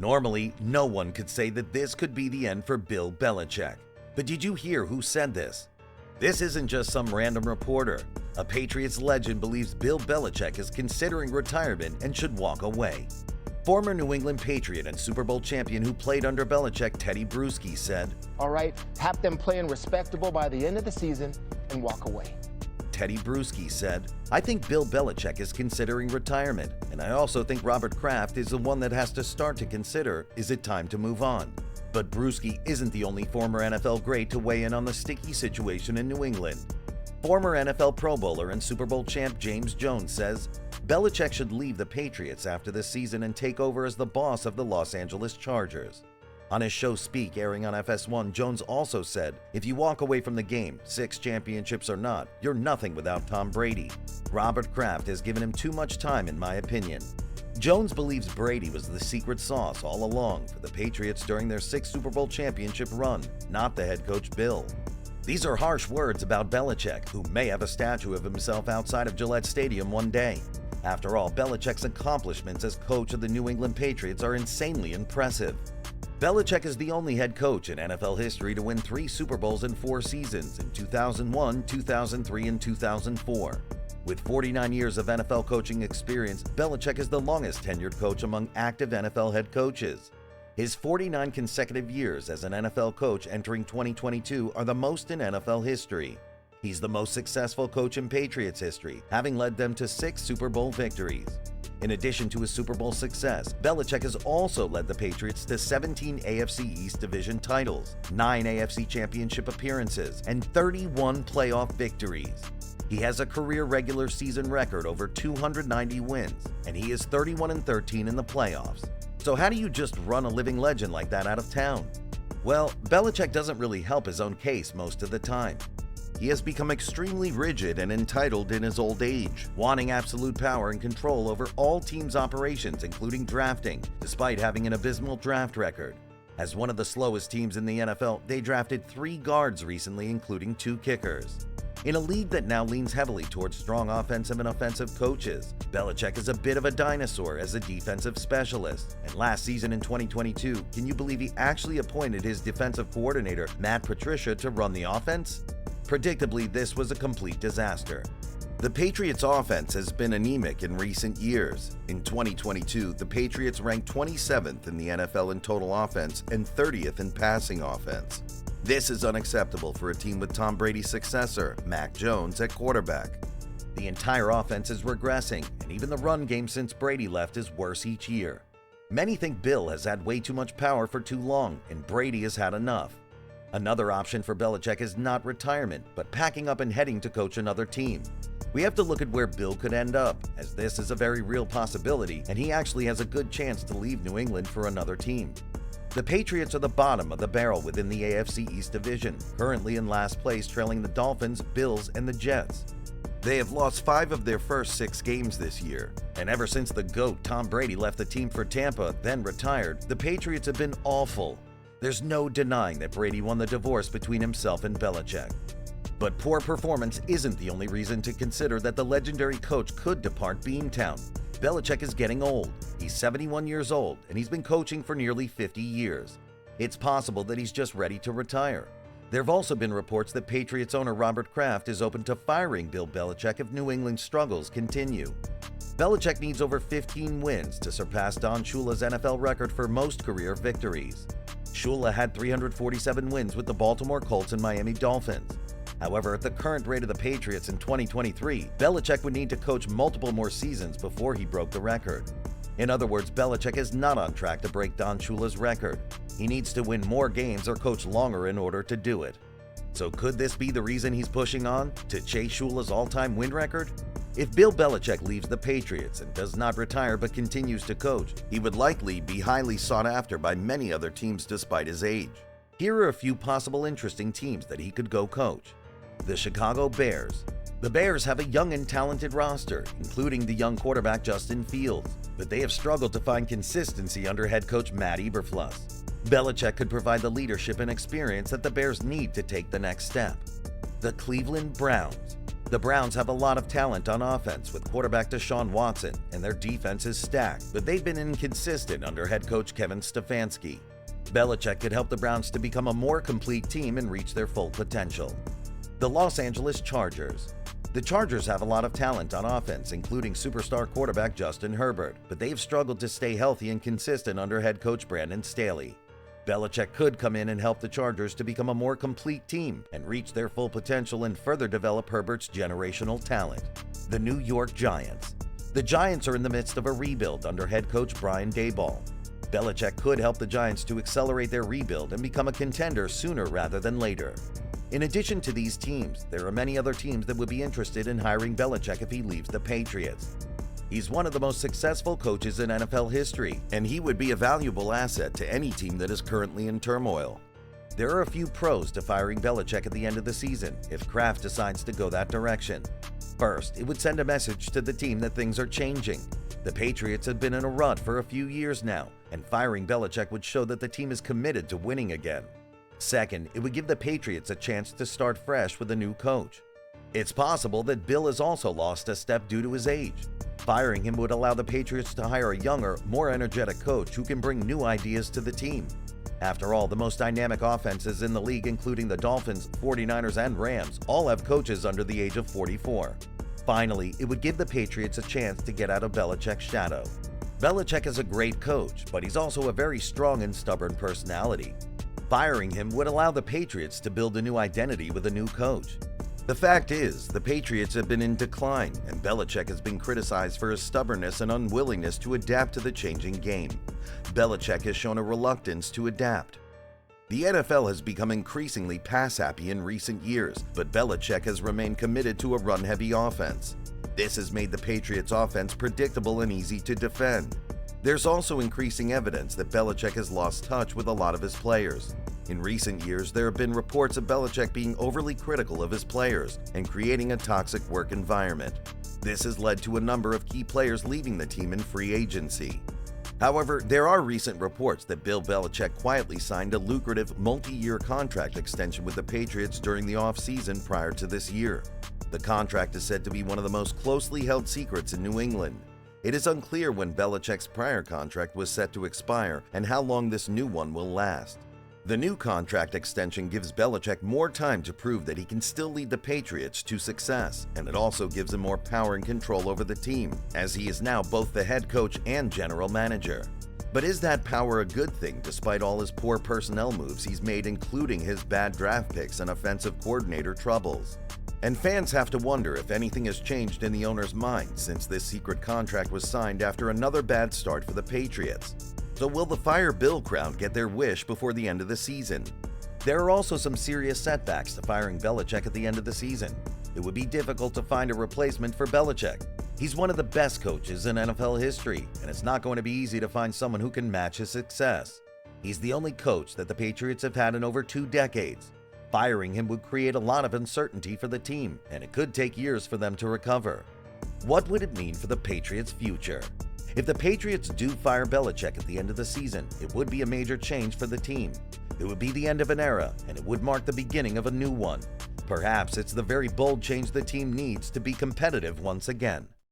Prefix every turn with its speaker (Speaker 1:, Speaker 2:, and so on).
Speaker 1: Normally, no one could say that this could be the end for Bill Belichick. But did you hear who said this? This isn't just some random reporter. A Patriots legend believes Bill Belichick is considering retirement and should walk away. Former New England Patriot and Super Bowl champion who played under Belichick, Teddy Bruschi, said,
Speaker 2: "All right, have them playing respectable by the end of the season and walk away."
Speaker 1: Teddy Bruschi said, "I think Bill Belichick is considering retirement, and I also think Robert Kraft is the one that has to start to consider, is it time to move on?" But Bruschi isn't the only former NFL great to weigh in on the sticky situation in New England. Former NFL Pro Bowler and Super Bowl champ James Jones says, Belichick should leave the Patriots after this season and take over as the boss of the Los Angeles Chargers. On his show Speak, airing on FS1, Jones also said, "If you walk away from the game, 6 championships or not, you're nothing without Tom Brady. Robert Kraft has given him too much time in my opinion." Jones believes Brady was the secret sauce all along for the Patriots during their 6th Super Bowl championship run, not the head coach Bill. These are harsh words about Belichick, who may have a statue of himself outside of Gillette Stadium one day. After all, Belichick's accomplishments as coach of the New England Patriots are insanely impressive. Belichick is the only head coach in NFL history to win 3 Super Bowls in 4 seasons in 2001, 2003, and 2004. With 49 years of NFL coaching experience, Belichick is the longest tenured coach among active NFL head coaches. His 49 consecutive years as an NFL coach entering 2022 are the most in NFL history. He's the most successful coach in Patriots history, having led them to 6 Super Bowl victories. In addition to his Super Bowl success, Belichick has also led the Patriots to 17 AFC East Division titles, 9 AFC Championship appearances, and 31 playoff victories. He has a career regular season record over 290 wins, and he is 31-13 in the playoffs. So how do you just run a living legend like that out of town? Well, Belichick doesn't really help his own case most of the time. He has become extremely rigid and entitled in his old age, wanting absolute power and control over all teams' operations, including drafting, despite having an abysmal draft record. As one of the slowest teams in the NFL, they drafted 3 guards recently, including 2 kickers. In a league that now leans heavily towards strong offensive and offensive coaches, Belichick is a bit of a dinosaur as a defensive specialist. And last season in 2022, can you believe he actually appointed his defensive coordinator, Matt Patricia, to run the offense? Predictably, this was a complete disaster. The Patriots' offense has been anemic in recent years. In 2022, the Patriots ranked 27th in the NFL in total offense and 30th in passing offense. This is unacceptable for a team with Tom Brady's successor, Mac Jones, at quarterback. The entire offense is regressing, and even the run game since Brady left is worse each year. Many think Bill has had way too much power for too long, and Brady has had enough. Another option for Belichick is not retirement, but packing up and heading to coach another team. We have to look at where Bill could end up, as this is a very real possibility, and he actually has a good chance to leave New England for another team. The Patriots are the bottom of the barrel within the AFC East Division, currently in last place, trailing the Dolphins, Bills, and the Jets. They have lost 5 of their first 6 games this year, and ever since the GOAT Tom Brady left the team for Tampa, then retired, the Patriots have been awful. There's no denying that Brady won the divorce between himself and Belichick. But poor performance isn't the only reason to consider that the legendary coach could depart Beantown. Belichick is getting old. He's 71 years old, and he's been coaching for nearly 50 years. It's possible that he's just ready to retire. There have also been reports that Patriots owner Robert Kraft is open to firing Bill Belichick if New England's struggles continue. Belichick needs over 15 wins to surpass Don Shula's NFL record for most career victories. Shula had 347 wins with the Baltimore Colts and Miami Dolphins. However, at the current rate of the Patriots in 2023, Belichick would need to coach multiple more seasons before he broke the record. In other words, Belichick is not on track to break Don Shula's record. He needs to win more games or coach longer in order to do it. So could this be the reason he's pushing on, to chase Shula's all-time win record? If Bill Belichick leaves the Patriots and does not retire but continues to coach, he would likely be highly sought after by many other teams despite his age. Here are a few possible interesting teams that he could go coach. The Chicago Bears. The Bears have a young and talented roster, including the young quarterback Justin Fields, but they have struggled to find consistency under head coach Matt Eberflus. Belichick could provide the leadership and experience that the Bears need to take the next step. The Cleveland Browns. The Browns have a lot of talent on offense with quarterback Deshaun Watson, and their defense is stacked, but they've been inconsistent under head coach Kevin Stefanski. Belichick could help the Browns to become a more complete team and reach their full potential. The Los Angeles Chargers. The Chargers have a lot of talent on offense, including superstar quarterback Justin Herbert, but they've struggled to stay healthy and consistent under head coach Brandon Staley. Belichick could come in and help the Chargers to become a more complete team and reach their full potential and further develop Herbert's generational talent. The New York Giants. The Giants are in the midst of a rebuild under head coach Brian Daboll. Belichick could help the Giants to accelerate their rebuild and become a contender sooner rather than later. In addition to these teams, there are many other teams that would be interested in hiring Belichick if he leaves the Patriots. He's one of the most successful coaches in NFL history, and he would be a valuable asset to any team that is currently in turmoil. There are a few pros to firing Belichick at the end of the season if Kraft decides to go that direction. First, it would send a message to the team that things are changing. The Patriots have been in a rut for a few years now, and firing Belichick would show that the team is committed to winning again. Second, it would give the Patriots a chance to start fresh with a new coach. It's possible that Bill has also lost a step due to his age. Firing him would allow the Patriots to hire a younger, more energetic coach who can bring new ideas to the team. After all, the most dynamic offenses in the league, including the Dolphins, 49ers, and Rams, all have coaches under the age of 44. Finally, it would give the Patriots a chance to get out of Belichick's shadow. Belichick is a great coach, but he's also a very strong and stubborn personality. Firing him would allow the Patriots to build a new identity with a new coach. The fact is, the Patriots have been in decline, and Belichick has been criticized for his stubbornness and unwillingness to adapt to the changing game. Belichick has shown a reluctance to adapt. The NFL has become increasingly pass-happy in recent years, but Belichick has remained committed to a run-heavy offense. This has made the Patriots' offense predictable and easy to defend. There's also increasing evidence that Belichick has lost touch with a lot of his players. In recent years, there have been reports of Belichick being overly critical of his players and creating a toxic work environment. This has led to a number of key players leaving the team in free agency. However, there are recent reports that Bill Belichick quietly signed a lucrative multi-year contract extension with the Patriots during the offseason prior to this year. The contract is said to be one of the most closely held secrets in New England. It is unclear when Belichick's prior contract was set to expire and how long this new one will last. The new contract extension gives Belichick more time to prove that he can still lead the Patriots to success, and it also gives him more power and control over the team, as he is now both the head coach and general manager. But is that power a good thing despite all his poor personnel moves he's made, including his bad draft picks and offensive coordinator troubles? And fans have to wonder if anything has changed in the owner's mind since this secret contract was signed after another bad start for the Patriots. So will the Fire Bill crowd get their wish before the end of the season? There are also some serious setbacks to firing Belichick at the end of the season. It would be difficult to find a replacement for Belichick. He's one of the best coaches in NFL history, and it's not going to be easy to find someone who can match his success. He's the only coach that the Patriots have had in over 2 decades. Firing him would create a lot of uncertainty for the team, and it could take years for them to recover. What would it mean for the Patriots' future? If the Patriots do fire Belichick at the end of the season, it would be a major change for the team. It would be the end of an era, and it would mark the beginning of a new one. Perhaps it's the very bold change the team needs to be competitive once again.